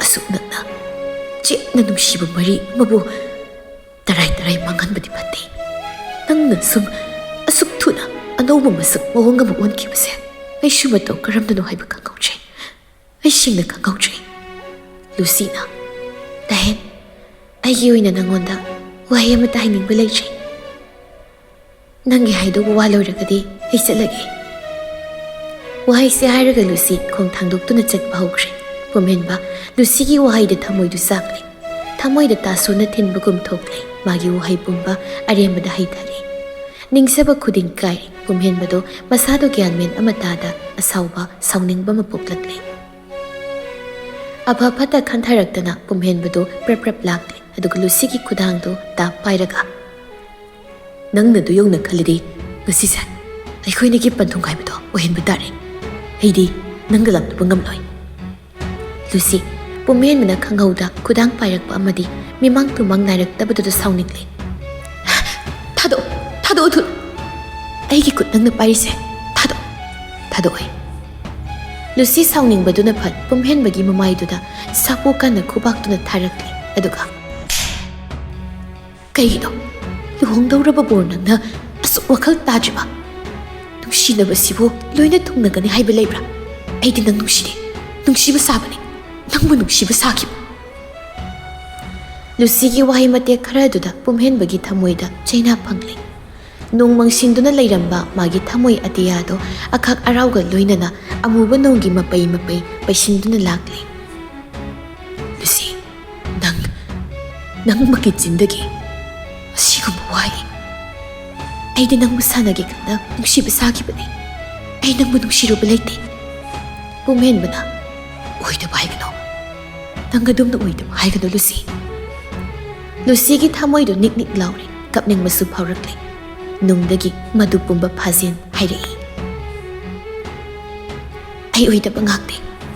ꯑꯁꯨꯛ ꯅꯛꯅ ꯆꯦꯠꯅ ꯅꯨꯡꯁꯤꯕ ꯃꯔꯤ ꯑꯃꯕꯨ ꯇꯔꯥꯏ ꯃꯥꯡꯍꯟꯕꯗꯤ ꯐꯠꯇꯦ꯫ ꯅꯪꯅ ꯁꯨꯝ ꯑꯁꯨꯛ ꯊꯨꯅ ꯑꯅꯧꯕ ꯃꯁꯛ ꯃꯑꯣꯡ ꯑꯃ ꯑꯣꯟꯈꯤꯕꯁꯦ ꯑꯩꯁꯨ ꯃꯇꯧ ꯀꯔꯝꯗꯅꯣ ꯍꯥꯏꯕ ꯈꯪꯍꯧꯗ꯭ꯔꯦ꯫ ꯑꯩ ꯁꯦꯡꯅ ꯈꯪꯍꯧꯗ꯭ꯔꯦ꯫ ꯂꯨꯁꯤꯅ ꯇꯥꯍꯦꯟ, ꯑꯩꯒꯤ ꯑꯣꯏꯅ ꯅꯪꯉꯣꯟꯗ ꯋꯥꯍꯩ ꯑꯃꯇ ꯍꯥꯏꯅꯤꯡꯕ ꯂꯩꯇ꯭ꯔꯦ꯫ ꯅꯪꯒꯤ ꯍꯥꯏꯗꯧꯕ ꯋꯥ ꯂꯣꯏꯔꯒꯗꯤ ꯑꯩ ꯆꯠꯂꯒꯦ꯫ ꯋꯥꯍꯩꯁꯦ ꯍꯥꯏꯔꯒ ꯂꯨꯁꯤ ꯈꯣꯡ ꯊꯥꯡꯗꯣꯛꯇꯨꯅ ꯆꯠꯄ ꯍꯧꯈ꯭ꯔꯦ꯫ ꯄꯨꯝꯍꯦꯟꯕ ꯂꯨꯁꯤꯒꯤ ꯋꯥꯍꯩꯗ ꯊꯃꯣꯏꯗꯨ ꯆꯥꯛꯂꯤ꯫ ꯊꯃꯣꯏꯗ ꯇꯥꯁꯣꯟꯅ ꯊꯤꯟꯕꯒꯨꯝ ꯊꯣꯛꯂꯤ꯫ ꯃꯥꯒꯤ ꯋꯥꯍꯩ ꯄꯨꯝꯕ ꯑꯔꯦꯝꯕꯗ ꯍꯩꯊꯔꯤ꯫ ꯅꯤꯡꯖꯕ ꯈꯨꯗꯤꯡ ꯀꯥꯏꯔꯤ꯫ ꯄꯨꯝꯍꯦꯟꯕꯗꯣ ꯃꯁꯥꯗꯣ ꯒ꯭ꯌꯥꯟꯃꯦꯟ ꯑꯃꯇꯥꯗ ꯑꯁꯥꯎꯕ ꯁꯥꯎꯅꯤꯡꯕ ꯑꯃ ꯄꯣꯛꯂꯛꯂꯤ꯫ ꯑꯐ ꯐꯠꯇ ꯈꯟꯊꯔꯛꯇꯅ ꯄꯨꯝꯍꯦꯟꯕꯗꯣ ꯄ꯭ꯔꯞ ꯂꯥꯛꯂꯤ꯫ ꯑꯗꯨꯒ ꯂꯨꯁꯤꯒꯤ ꯈꯨꯗꯥꯡꯗꯣ ꯇꯥꯞ ꯄꯥꯏꯔꯒ ꯅꯪꯅ ꯑꯗꯨ ꯌꯧꯅ ꯈꯜꯂꯗꯤ ꯉꯁꯤꯁꯦ ꯑꯩꯈꯣꯏꯅꯤꯒꯤ ꯄꯟꯊꯨꯡ ꯍꯥꯏꯕꯗꯣ ꯑꯣꯏꯍꯟꯕ ꯇꯥꯔꯦ꯫ ꯑꯩꯗꯤ ꯅꯪꯒ ꯂꯥꯞꯅꯕ ꯉꯝꯂꯣꯏ꯫ ꯂꯨꯁꯤ ꯄꯨꯝꯍꯦꯟꯕꯅ ꯈꯪꯍꯧꯗ ꯈꯨꯗꯥꯡ ꯄꯥꯏꯔꯛꯄ ꯑꯃꯗꯤ ꯃꯤꯃꯥꯡ ꯇꯨꯃꯥꯡ ꯅꯥꯏꯔꯛꯇꯕꯗꯨꯗ ꯁꯥꯎꯅꯤꯡꯂꯤ꯫ ꯊꯥꯗꯣꯛꯑꯣ ꯊꯨꯅ! ꯑꯩꯒꯤ ꯈꯨꯠ ꯅꯪꯅ ꯄꯥꯏꯔꯤꯁꯦ ꯊꯥꯗꯣꯛꯑꯣꯏ꯫ ꯂꯨꯁꯤ ꯁꯥꯎꯅꯤꯡꯕꯗꯨꯅ ꯐꯠ ꯄꯨꯝꯍꯦꯟꯕꯒꯤ ꯃꯃꯥꯏꯗꯨꯗ ꯁꯥꯄꯣ ꯀꯟꯅ ꯈꯨꯕꯥꯛꯇꯨꯅ ꯊꯥꯔꯛꯂꯤ꯫ ꯑꯗꯨꯒ ꯀꯩꯒꯤꯅꯣ ꯂꯨꯍꯣꯡꯗꯧꯔꯕ ꯕꯣꯔ ꯅꯪꯅ ꯑꯁꯨꯛ ꯋꯥꯈꯜ ꯇꯥꯗ꯭ꯔꯤꯕ? ꯅꯨꯡꯁꯤꯅꯕꯁꯤꯕꯨ ꯂꯣꯏꯅ ꯊꯨꯡꯅꯒꯅꯤ ꯍꯥꯏꯕ ꯂꯩꯕ꯭ꯔꯥ? ꯑꯩꯗꯤ ꯅꯪ ꯅꯨꯡꯁꯤꯗꯦ, ꯅꯨꯡꯁꯤꯕ ꯁꯥꯕꯅꯤ, ꯅꯪꯕꯨ ꯅꯨꯡꯁꯤꯕ ꯁꯥꯈꯤꯕ꯫ ꯂꯨꯁꯤꯒꯤ ꯋꯥꯍꯩ ꯃꯇꯦꯛ ꯈꯔꯗꯨꯗ ꯄꯨꯝꯍꯦꯟꯕꯒꯤ ꯊꯃꯣꯏꯗ ꯆꯩꯅꯥ ꯐꯪꯂꯤ꯫ ꯅꯣꯡ ꯃꯪꯁꯤꯟꯗꯨꯅ ꯂꯩꯔꯝꯕ ꯃꯥꯒꯤ ꯊꯃꯣꯏ ꯑꯇꯤꯌꯥꯗꯣ ꯑꯈꯥꯛ ꯑꯔꯥꯎꯒ ꯂꯣꯏꯅꯅ ꯑꯃꯨꯕ ꯅꯣꯡꯒꯤ ꯃꯄꯩ ꯄꯩꯁꯤꯟꯗꯨꯅ ꯂꯥꯛꯂꯤ꯫ ꯂꯨꯁꯤ, ꯅꯪꯃꯛꯀꯤ ꯆꯤꯟꯗꯒꯤ ꯑꯁꯤꯒꯨꯝꯕ ꯋꯥꯍꯩ ꯑꯩꯗꯤ ꯅꯪꯕꯨ ꯁꯥꯟꯅꯒꯦ ꯈꯟꯅ ꯅꯨꯡꯁꯤꯕ ꯁꯥꯈꯤꯕꯅꯤ꯫ ꯑꯩ ꯅꯪꯕꯨ ꯅꯨꯡꯁꯤꯔꯨꯕ ꯂꯩꯇꯦ꯫ ꯄꯨꯝꯍꯦꯟꯕꯅ ꯑꯣꯏꯗꯕ ꯍꯥꯏꯒꯅꯣ, ꯅꯪ ꯑꯗꯨꯝꯅ ꯑꯣꯏꯗꯕ ꯍꯥꯏꯒꯅꯣ ꯂꯨꯁꯤ꯫ ꯂꯨꯁꯤꯒꯤ ꯊꯃꯣꯏꯗꯣ ꯅꯤꯛ ꯅꯤꯛ ꯂꯥꯎꯔꯤ, ꯀꯞꯅꯤꯡꯕꯁꯨ ꯐꯥꯎꯔꯛꯂꯤ꯫ ꯅꯨꯡꯗꯒꯤ ꯃꯗꯨ ꯄꯨꯝꯕ ꯐꯥꯖꯤꯟ ꯍꯥꯏꯔꯛꯏ꯫ ꯑꯩ ꯑꯣꯏꯗꯕ ꯉꯥꯛꯇꯦ,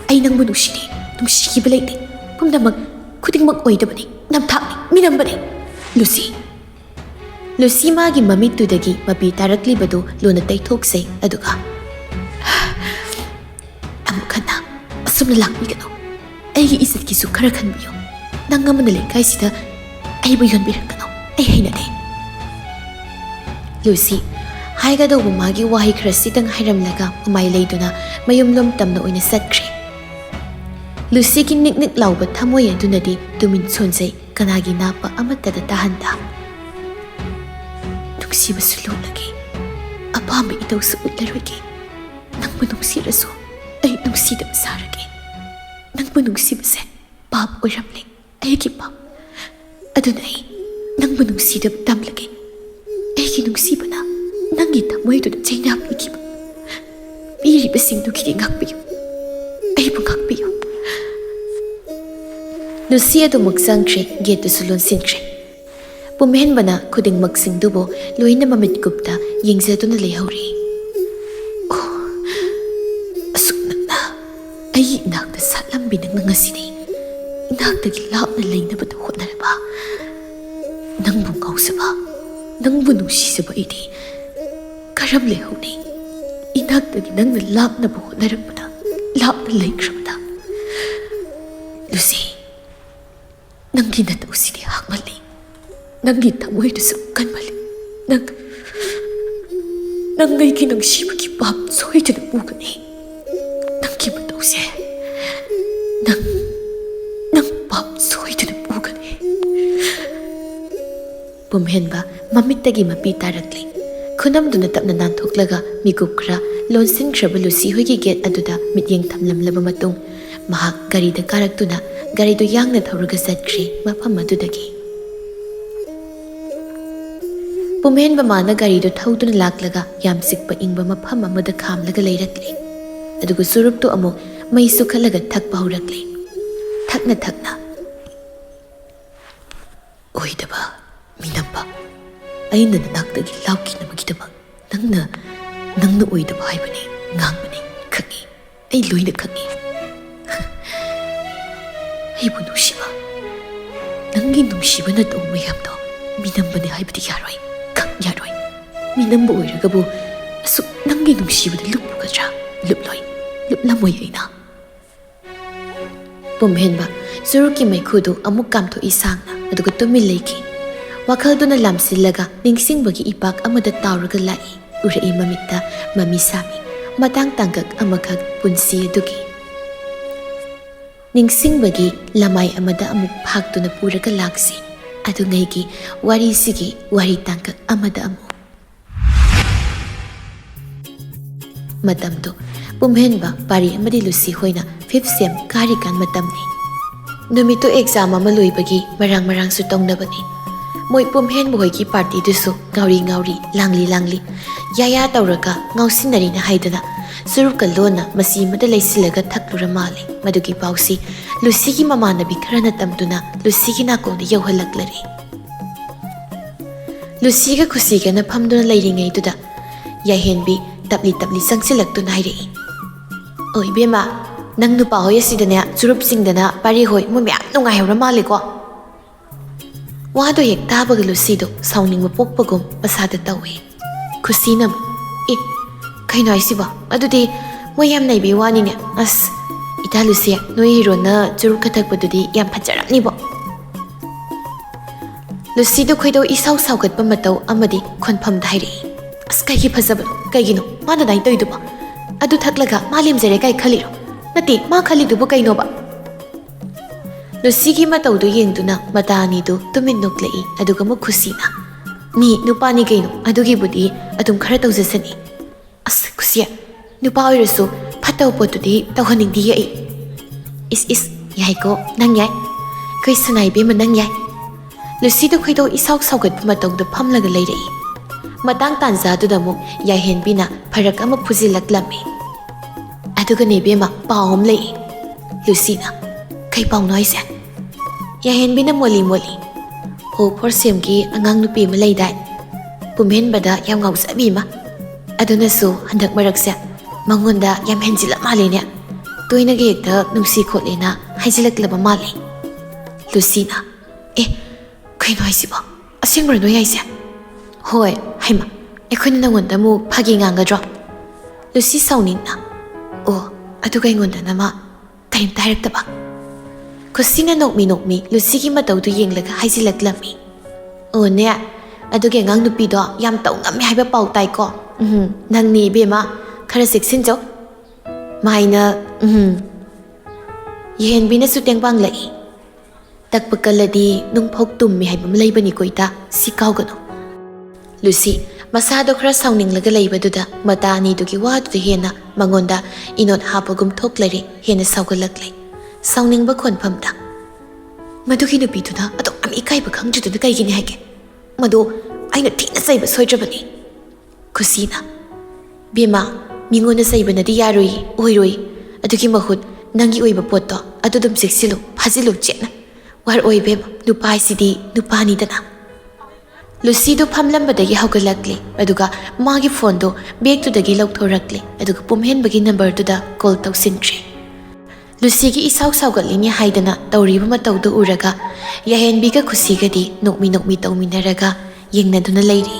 ꯑꯩ ꯅꯪꯕꯨ ꯅꯨꯡꯁꯤꯗꯦ, ꯅꯨꯡꯁꯤꯈꯤꯕ ꯂꯩꯇꯦ, ꯈꯨꯗꯤꯡꯃꯛ ꯑꯣꯏꯗꯕꯅꯤ, ꯅꯝꯊꯥꯛꯅꯤ, ꯃꯤꯅꯝꯕꯅꯤ ꯂꯨꯁꯤ꯫ ꯂꯨꯁꯤ ꯃꯥꯒꯤ ꯃꯃꯤꯠꯇꯨꯗꯒꯤ ꯃꯄꯤ ꯇꯥꯔꯛꯂꯤꯕꯗꯨ ꯂꯨꯅ ꯇꯩꯊꯣꯛꯆꯩ, ꯑꯗꯨꯒ ꯑꯃꯨꯛ ꯍꯟꯅ ꯑꯁꯨꯝꯅ ꯂꯥꯛꯄꯤꯒꯅꯨ, ꯑꯩꯒꯤ ꯏꯖꯠꯀꯤꯁꯨ ꯈꯔ ꯈꯟꯕꯤꯌꯨ꯫ ꯅꯪ ꯑꯃꯅ ꯂꯩꯀꯥꯏꯁꯤꯗ ꯑꯩꯕꯨ ꯌꯣꯟꯕꯤꯔꯛꯀꯅꯨ, ꯑꯩ ꯍꯩꯅꯗꯦ꯫ ꯂꯨꯁꯤ ꯍꯥꯏꯒꯗꯧꯕ ꯃꯥꯒꯤ ꯋꯥꯍꯩ ꯈꯔꯁꯤꯇꯪ ꯍꯥꯏꯔꯝꯂꯒ ꯃꯃꯥꯏ ꯂꯩꯗꯨꯅ ꯃꯌꯨꯝꯂꯣꯝ ꯇꯝꯅ ꯑꯣꯏꯅ ꯆꯠꯈ꯭ꯔꯦ꯫ ꯂꯨꯁꯤꯒꯤ ꯅꯤꯛ ꯅꯤꯛ ꯂꯥꯎꯕ ꯊꯃꯣꯏ ꯑꯗꯨꯅꯗꯤ ꯇꯨꯃꯤꯟ ꯁꯣꯟꯖꯩ, ꯀꯅꯥꯒꯤ ꯅꯥꯞꯄ ꯑꯃꯠꯇꯗ ꯇꯥꯍꯟꯗ꯫ ꯅꯨꯡꯁꯤꯕꯁꯨ ꯂꯣꯠꯂꯒꯦ, ꯑꯄꯥꯝꯕ ꯏꯇꯧꯁꯨ ꯎꯠꯂꯔꯣꯏꯒꯦ꯫ ꯅꯪꯕꯨ ꯅꯨꯡꯁꯤꯔꯁꯨ ꯑꯩ ꯅꯨꯡꯁꯤꯗꯕ ꯁꯥꯔꯒꯦ꯫ ꯅꯪꯕꯨ ꯅꯨꯡꯁꯤꯕꯁꯦ ꯄꯥꯞ ꯑꯣꯏꯔꯝꯂꯦ, ꯑꯩꯒꯤ ꯄꯥꯞ꯫ ꯑꯗꯨꯅ ꯑꯩ ꯅꯪꯕꯨ ꯅꯨꯡꯁꯤꯗꯕ ꯇꯝꯂꯒꯦ꯫ ꯑꯩꯒꯤ ꯅꯨꯡꯁꯤꯕꯅ ꯅꯪꯒꯤ ꯊꯃꯣꯏꯗꯨꯗ ꯆꯩꯅꯥ ꯄꯤꯈꯤꯕ ꯄꯤꯔꯤꯕꯁꯤꯡꯗꯨꯒꯤꯗꯤ ꯉꯥꯛꯄꯤꯌꯨ, ꯑꯩꯕꯨ ꯉꯥꯛꯄꯤꯌꯨ꯫ ꯂꯨꯁꯤ ꯑꯗꯨꯃꯛ ꯆꯪꯈ꯭ꯔꯦ, ꯒꯦꯠꯇꯨꯁꯨ ꯂꯣꯟꯁꯤꯟꯈ꯭ꯔꯦ꯫ ꯄꯨꯝꯍꯦꯟꯕꯅ ꯈꯨꯗꯤꯡꯃꯛꯁꯤꯡꯗꯨꯕꯨ ꯂꯣꯏꯅ ꯃꯃꯤꯠ ꯀꯨꯞꯇ ꯌꯦꯡꯖꯗꯨꯅ ꯂꯩꯍꯧꯔꯤ꯫ ꯑꯣ, ꯑꯁꯨꯛ ꯅꯛꯅ ꯑꯩꯒꯤ ꯏꯅꯥꯛꯇ ꯁꯥꯠꯂꯝꯕꯤ ꯅꯪꯅ ꯉꯁꯤꯗꯤ ꯏꯅꯥꯛꯇꯒꯤ ꯂꯥꯞꯅ ꯂꯩꯅꯕꯗ ꯍꯣꯠꯅꯔꯕ, ꯅꯪꯕꯨ ꯉꯥꯎꯖꯕ, ꯅꯪꯕꯨ ꯅꯨꯡꯁꯤꯖꯕ ꯑꯩꯗꯤ ꯀꯔꯝ ꯂꯩꯍꯧꯅꯤ? ꯏꯅꯥꯛꯇꯒꯤ ꯅꯪꯅ ꯂꯥꯞꯅꯕ ꯍꯣꯠꯅꯔꯛꯄꯗ, ꯂꯥꯞꯅ ꯂꯩꯈ꯭ꯔꯕꯗ꯫ ꯂꯨꯁꯤ, ꯅꯪꯒꯤ ꯅꯇꯧꯁꯤꯗꯤ ꯍꯥꯛꯃꯜꯂꯤ, ꯅꯪꯒꯤ ꯊꯃꯣꯏꯗꯨꯁꯨ ꯀꯟꯃꯜꯂꯤ꯫ ꯅꯪ ꯑꯩꯒꯤ ꯅꯨꯡꯁꯤꯕꯒꯤ ꯄꯥꯞ ꯁꯣꯏꯗꯅ ꯄꯨꯒꯅꯤ꯫ ꯅꯪꯒꯤ ꯃꯇꯧꯁꯦ ꯅꯪ ꯄꯥꯞ ꯁꯣꯏꯗꯅ ꯄꯨꯒꯅꯤ꯫ ꯄꯨꯝꯍꯦꯟꯕ ꯃꯃꯤꯠꯇꯒꯤ ꯃꯄꯤ ꯇꯥꯔꯛꯂꯤ꯫ ꯈꯨꯅꯝꯗꯨꯅ ꯇꯞꯅ ꯅꯥꯟꯊꯣꯛꯂꯒ ꯃꯤꯀꯨꯞ ꯈꯔ ꯂꯣꯟꯁꯤꯟꯈ꯭ꯔꯕ ꯂꯨꯁꯤ ꯍꯣꯏꯒꯤ ꯒꯦꯠ ꯑꯗꯨꯗ ꯃꯤꯠꯌꯦꯡ ꯊꯝꯂꯝꯂꯕ ꯃꯇꯨꯡ ꯃꯍꯥꯛ ꯒꯥꯔꯤꯗ ꯀꯥꯔꯛꯇꯨꯅ ꯒꯥꯔꯤꯗꯨ ꯌꯥꯡꯅ ꯊꯧꯔꯒ ꯆꯠꯈ꯭ꯔꯦ ꯃꯐꯝ ꯑꯗꯨꯗꯒꯤ꯫ ꯄꯨꯝꯍꯦꯟꯕ ꯃꯥꯅ ꯒꯥꯔꯤꯗꯨ ꯊꯧꯗꯨꯅ ꯂꯥꯛꯂꯒ ꯌꯥꯝ ꯆꯤꯛꯄ ꯏꯪꯕ ꯃꯐꯝ ꯑꯃꯗ ꯈꯥꯝꯂꯒ ꯂꯩꯔꯛꯂꯤ꯫ ꯑꯗꯨꯒ ꯆꯨꯔꯨꯞꯇꯨ ꯑꯃꯨꯛ ꯃꯩ ꯁꯨꯈꯠꯂꯒ ꯊꯛꯄ ꯍꯧꯔꯛꯂꯤ꯫ ꯊꯛꯅ ꯊꯛꯅ ꯑꯣꯏꯗꯕ, ꯃꯤꯅꯝꯕ, ꯑꯩꯅ ꯅꯅꯥꯛꯇꯒꯤ ꯂꯥꯞꯈꯤꯅꯕꯒꯤꯗꯃꯛ ꯅꯪꯅ ꯑꯣꯏꯗꯕ ꯍꯥꯏꯕꯅꯤ, ꯉꯥꯡꯕꯅꯤ, ꯈꯪꯉꯤ, ꯑꯩ ꯂꯣꯏꯅ ꯈꯪꯉꯤ꯫ ꯑꯩꯕꯨ ꯅꯨꯡꯁꯤꯕ, ꯅꯪꯒꯤ ꯅꯨꯡꯁꯤꯕꯅ ꯇꯧꯕ ꯃꯌꯥꯝꯗꯣ ꯃꯤꯅꯝꯕꯅꯤ ꯍꯥꯏꯕꯗꯤ ꯌꯥꯔꯣꯏ, ꯌꯥꯔꯣꯏ꯫ ꯃꯤꯅꯝꯕ ꯑꯣꯏꯔꯒꯕꯨ ꯑꯁꯨꯛ ꯅꯪꯒꯤ ꯅꯨꯡꯁꯤꯕꯗ ꯂꯨꯞꯄꯨꯒꯗ꯭ꯔꯥ? ꯂꯨꯞꯂꯣꯏ, ꯂꯨꯞꯂꯝꯃꯣꯏ ꯑꯩꯅ꯫ ꯄꯨꯝꯍꯦꯟꯕ ꯆꯨꯔꯨꯞꯀꯤ ꯃꯩꯈꯨꯗꯨ ꯑꯃꯨꯛ ꯀꯥꯝꯊꯣꯛꯏ ꯁꯥꯡꯅ, ꯑꯗꯨꯒ ꯇꯨꯃꯤꯟ ꯂꯩꯈꯤ꯫ ꯋꯥꯈꯜꯗꯨꯅ ꯂꯥꯝꯁꯤꯜꯂꯒ ꯅꯤꯡꯁꯤꯡꯕꯒꯤ ꯏꯄꯥꯛ ꯑꯃꯗ ꯇꯥꯎꯔꯒ ꯂꯥꯛꯏ꯫ ꯎꯔꯛꯏ ꯃꯃꯤꯠꯇ ꯃꯃꯤ ꯁꯥꯃꯤ, ꯃꯇꯥꯡ ꯇꯥꯡꯀꯛ ꯑꯃꯈꯛ ꯄꯨꯟꯁꯤ ꯑꯗꯨꯒꯤ꯫ ꯅꯤꯡꯁꯤꯡꯕꯒꯤ ꯂꯃꯥꯏ ꯑꯃꯗ ꯑꯃꯨꯛ ꯐꯥꯛꯇꯨꯅ ꯄꯨꯔꯒ ꯂꯥꯛꯁꯤ, ꯑꯗꯨꯉꯩꯒꯤ ꯋꯥꯔꯤꯁꯤꯒꯤ ꯋꯥꯔꯤ ꯇꯥꯡꯀꯛ ꯑꯃꯗ ꯑꯃꯨꯛ꯫ ꯃꯇꯝꯗꯨ ꯄꯨꯝꯍꯦꯟꯕ, ꯄꯥꯔꯤ ꯑꯃꯗꯤ ꯂꯨꯁꯤ ꯍꯣꯏꯅ 5th ꯁꯦꯝ ꯀꯥꯔꯤꯀꯥꯟ ꯃꯇꯝꯅꯤ꯫ ꯅꯨꯃꯤꯠꯇꯨ ꯑꯦꯛꯖꯥꯝ ꯑꯃ ꯂꯣꯏꯕꯒꯤ ꯃꯔꯥꯡꯁꯨ ꯇꯧꯅꯕꯅꯤ꯫ ꯃꯣꯏ ꯄꯨꯝꯍꯦꯟꯕ ꯍꯣꯏꯒꯤ ꯄꯥꯔꯇꯤꯗꯨꯁꯨ ꯉꯥꯎꯔꯤ, ꯂꯥꯡꯂꯤ, ꯌꯥꯌꯥ ꯇꯧꯔꯒ ꯉꯥꯎꯁꯤꯟꯅꯔꯤꯅ ꯍꯥꯏꯗꯨꯅ ꯆꯨꯔꯨꯞꯀ ꯂꯣꯟꯅ ꯃꯆꯤ ꯑꯃꯗ ꯂꯩꯁꯤꯜꯂꯒ ꯊꯛꯂꯨꯔ ꯃꯥꯜꯂꯤ꯫ ꯃꯗꯨꯒꯤ ꯄꯥꯎꯁꯤ ꯂꯨꯁꯤꯒꯤ ꯃꯃꯥꯟꯅꯕꯤ ꯈꯔꯅ ꯇꯝꯗꯨꯅ ꯂꯨꯁꯤꯒꯤ ꯅꯥꯀꯣꯡꯗ ꯌꯧꯍꯜꯂꯛꯂꯔꯤ꯫ ꯂꯨꯁꯤꯒ ꯈꯨꯁꯤꯒꯅ ꯐꯝꯗꯨꯅ ꯂꯩꯔꯤꯉꯩꯗꯨꯗ ꯌꯥꯏꯍꯦꯟꯕꯤ ꯇꯞꯂꯤ ꯆꯪꯁꯤꯜꯂꯛꯇꯨꯅ ꯍꯥꯏꯔꯛꯏ꯫ "ꯑꯣ ꯏꯕꯦꯝꯃ, ꯅꯪ ꯅꯨꯄꯥ ꯍꯣꯏ ꯑꯁꯤꯗꯅꯦ ꯆꯨꯔꯨꯞ ꯆꯤꯡꯗꯅ ꯄꯥꯔꯤ ꯍꯣꯏ ꯃꯣꯏ ꯃꯌꯥꯝ ꯅꯨꯡꯉꯥꯏꯍꯧꯔ ꯃꯥꯜꯂꯦꯀꯣ?" ꯋꯥꯗꯣ ꯍꯦꯛ ꯇꯥꯕꯒ ꯂꯨꯁꯤꯗꯣ ꯁꯥꯎꯅꯤꯡꯕ ꯄꯣꯛꯄꯒꯨꯝ ꯃꯁꯥꯗ ꯇꯧꯏ꯫ ꯈꯨꯁꯤꯅ ꯑꯃꯨꯛ, ꯀꯩꯅꯣ ꯍꯥꯏꯁꯤꯕꯣ? ꯑꯗꯨꯗꯤ ꯃꯣꯏ ꯌꯥꯝ ꯅꯩꯕꯩ ꯋꯥꯅꯤꯅꯦ꯫ ꯑꯁ, ꯏꯇꯥ ꯂꯨꯁꯤ, ꯅꯣꯏ ꯍꯤꯔꯣꯅ ꯆꯨꯔꯨꯞ ꯊꯛꯄꯗꯨꯗꯤ ꯌꯥꯝ ꯐꯖꯔꯝꯅꯤꯕꯣ꯫ ꯂꯨꯁꯤꯗꯨ ꯈꯣꯏꯗꯧ ꯏꯁꯥꯎ ꯁꯥꯎꯒꯠꯄ ꯃꯇꯧ ꯑꯃꯗꯤ ꯈꯣꯟꯐꯝꯗ ꯍꯥꯏꯔꯛꯏ꯫ "ꯑꯁ, ꯀꯩꯒꯤ ꯐꯖꯕꯅꯣ? ꯀꯩꯒꯤꯅꯣ ꯃꯥꯅ ꯑꯗꯨꯃꯥꯏꯅ ꯇꯧꯔꯤꯗꯨꯕꯣ? ꯑꯗꯨ ꯊꯛꯂꯒ ꯃꯥ ꯂꯦꯝꯖꯔꯦ ꯀꯥꯏ ꯈꯜꯂꯤꯔꯣ? ꯅꯠꯇꯦ, ꯃꯥ ꯈꯜꯂꯤꯗꯨꯕꯨ ꯀꯩꯅꯣꯕ?" ꯂꯨꯁꯤꯒꯤ ꯃꯇꯧꯗꯨ ꯌꯦꯡꯗꯨꯅ ꯃꯇꯥ ꯑꯅꯤꯗꯨ ꯇꯨꯃꯤꯟ ꯅꯣꯛꯂꯛꯏ꯫ ꯑꯗꯨꯒ ꯑꯃꯨꯛ ꯈꯨꯁꯤꯅ, ꯃꯤ ꯅꯨꯄꯥꯅꯤ ꯀꯩꯅꯣ ꯑꯗꯨꯒꯤꯕꯨꯗꯤ ꯑꯗꯨꯝ ꯈꯔ ꯇꯧꯖꯁꯅꯤ ꯑꯁ ꯈꯨꯁꯤ ꯅꯨꯄꯥ ꯑꯣꯏꯔꯁꯨ ꯐꯠꯇꯕ ꯄꯣꯠꯇꯨꯗꯤ ꯇꯧꯍꯟꯅꯤꯡꯗꯤꯌꯦ ꯑꯩ ꯏꯁ ꯌꯥꯏꯀꯣ ꯅꯪ ꯌꯥꯏ ꯑꯩꯈꯣꯏ ꯁꯅꯥ ꯏꯕꯦꯝꯃ ꯅꯪ ꯌꯥꯏ ꯂꯨꯁꯤꯗꯣ ꯈꯣꯏꯗꯧ ꯏꯁꯥꯎ ꯁꯥꯎꯒꯠꯄ ꯃꯇꯧꯗ ꯐꯝꯂꯒ ꯂꯩꯔꯛꯏ ꯃꯇꯥꯡ ꯇꯥꯟꯖꯥꯗꯨꯗ ꯑꯃꯨꯛ ꯌꯥꯏꯍꯦꯟꯕꯤꯅ ꯐꯔꯛ ꯑꯃ ꯐꯨꯖꯤꯜꯂꯛꯂꯝꯃꯤ ꯑꯗꯨꯒꯅꯦ ꯏꯕꯦꯝꯃ ꯄꯥꯎ ꯑꯃ ꯂꯩꯏ ꯂꯨꯁꯤꯅ ꯀꯩ ꯄꯥꯎꯅꯣ ꯍꯥꯏꯁꯦ ꯌꯥꯏꯍꯦꯟꯕꯤꯅ ꯃꯣꯜꯂꯤ ꯍꯣ ꯐꯣꯔꯁꯦꯝꯒꯤ ꯑꯉꯥꯡ ꯅꯨꯄꯤ ꯑꯃ ꯂꯩꯗꯥꯏ ꯄꯨꯝꯍꯦꯟꯕꯗ ꯌꯥꯝ ꯉꯥꯎꯖꯕꯤ ꯑꯃ ꯑꯗꯨꯅꯁꯨ ꯍꯟꯗꯛ ꯃꯔꯛꯁꯦ ꯃꯉꯣꯟꯗ ꯌꯥꯝ ꯍꯦꯟꯖꯤꯜꯂꯛ ꯃꯥꯜꯂꯦꯅꯦ ꯇꯣꯏꯅꯒ ꯍꯦꯛꯇ ꯅꯨꯡꯁꯤ ꯈꯣꯠꯂꯦꯅ ꯍꯥꯏꯖꯤꯜꯂꯛꯂꯕ ꯃꯥꯜꯂꯦ ꯂꯨꯁꯤꯅ ꯀꯩꯅꯣ ꯍꯥꯏꯁꯤꯕꯣ ꯑꯁꯦꯡꯕꯔ ꯅꯣꯏ ꯍꯥꯏꯁꯦ ꯍꯣꯏ ꯍꯩꯃ ꯑꯩꯈꯣꯏꯅ ꯅꯪꯉꯣꯟꯗ ꯑꯃꯨꯛ ꯐꯥꯒꯤ ꯉꯥꯡꯒꯗ꯭ꯔꯣ ꯂꯨꯁꯤ ꯁꯥꯎꯅꯤꯡꯅ ꯑꯣ ꯑꯗꯨꯒ ꯑꯩꯉꯣꯟꯗꯅ ꯃꯥ ꯀꯔꯤꯝꯇ ꯍꯥꯏꯔꯛꯇꯕ ꯈꯨꯁꯤꯅ ꯅꯣꯛꯃꯤ ꯂꯨꯁꯤꯒꯤ ꯃꯇꯧꯗꯨ ꯌꯦꯡꯂꯒ ꯍꯥꯏꯖꯤꯜꯂꯛꯂꯝꯃꯤ ꯑꯣꯅꯦ ꯑꯗꯨꯒꯤ ꯑꯉꯥꯡ ꯅꯨꯄꯤꯗꯣ ꯌꯥꯝ ꯇꯧ ꯉꯝꯃꯦ ꯍꯥꯏꯕ ꯄꯥꯎ ꯇꯥꯏꯀꯣ ꯅꯪꯅꯤ ꯏꯕꯦꯝꯃ ꯈꯔ ꯆꯦꯛꯁꯤꯟꯖꯧ ꯃꯥꯏꯅ ꯌꯦꯍꯦꯟꯕꯤꯅꯁꯨ ꯇꯦꯡꯕꯥꯡꯂꯛꯏ ꯇꯛꯄ ꯀꯜꯂꯗꯤ ꯅꯨꯡꯐꯧ ꯇꯨꯝꯃꯤ ꯍꯥꯏꯕ ꯑꯃ ꯂꯩꯕꯅꯤꯀꯣ ꯏꯇꯥ ꯁꯤ ꯀꯥꯎꯒꯅꯨ ꯂꯨꯁꯤ ꯃꯁꯥꯗꯣ ꯈꯔ ꯁꯥꯎꯅꯤꯡꯂꯒ ꯂꯩꯕꯗꯨꯗ ꯃꯇꯥ ꯑꯅꯤꯗꯨꯒꯤ ꯋꯥꯗꯨꯗ ꯍꯦꯟꯅ ꯃꯉꯣꯟꯗ ꯏꯅꯣꯠ ꯍꯥꯞꯄꯒꯨꯝ ꯊꯣꯛꯂꯔꯦ ꯍꯦꯟꯅ ꯁꯥꯎꯒꯠꯂꯛꯂꯦ ꯁꯥꯎꯅꯤꯡꯕ ꯈꯣꯟꯐꯝꯗ ꯃꯗꯨꯒꯤ ꯅꯨꯄꯤꯗꯨꯅ ꯑꯗꯨꯛ ꯌꯥꯝ ꯏꯀꯥꯏꯕ ꯈꯪꯗ꯭ꯔꯤꯗꯨꯅ ꯀꯩꯒꯤꯅꯤ ꯍꯥꯏꯒꯦ ꯃꯗꯨ ꯑꯩꯅ ꯊꯤꯅ ꯆꯩꯕ ꯁꯣꯏꯗ꯭ꯔꯕꯅꯤ ꯈꯨꯁꯤꯅ ꯕꯦꯝꯃ ꯃꯤꯉꯣꯟꯗ ꯆꯩꯕꯅꯗꯤ ꯌꯥꯔꯣꯏ ꯑꯣꯏꯔꯣꯏ ꯑꯗꯨꯒꯤ ꯃꯍꯨꯠ ꯅꯪꯒꯤ ꯑꯣꯏꯕ ꯄꯣꯠꯇꯣ ꯑꯗꯨ ꯑꯗꯨꯝ ꯆꯦꯛꯁꯤꯜꯂꯨ ꯐꯥꯖꯤꯜꯂꯨ ꯆꯦꯠꯅ ꯋꯥꯔꯑꯣꯏ ꯕꯦꯝꯃ ꯅꯨꯄꯥ ꯍꯥꯏꯁꯤꯗꯤ ꯅꯨꯄꯥꯅꯤꯗꯅ ꯂꯨꯁꯤꯗꯣ ꯐꯝꯂꯝꯕꯗꯒꯤ ꯍꯧꯒꯠꯂꯛꯂꯦ ꯑꯗꯨꯒ ꯃꯥꯒꯤ ꯐꯣꯟꯗꯣ ꯕꯦꯒꯇꯨꯗꯒꯤ ꯂꯧꯊꯣꯔꯛꯂꯦ ꯑꯗꯨꯒ ꯄꯨꯝꯍꯦꯟꯕꯒꯤ ꯅꯝꯕꯔꯗꯨꯗ ꯀꯣꯜ ꯇꯧꯁꯤꯟꯈ꯭ꯔꯦ ꯂꯨꯁꯤꯒꯤ ꯏꯁꯥꯎ ꯁꯥꯎꯒꯠꯂꯤꯅꯤ ꯍꯥꯏꯗꯅ ꯇꯧꯔꯤꯕ ꯃꯇꯧꯗꯨ ꯎꯔꯒ ꯌꯥꯏꯍꯦꯟꯕꯤꯒ ꯈꯨꯁꯤꯒꯗꯤ ꯅꯣꯛꯃꯤ ꯇꯧꯃꯤꯟꯅꯔꯒ ꯌꯦꯡꯅꯗꯨꯅ ꯂꯩꯔꯤ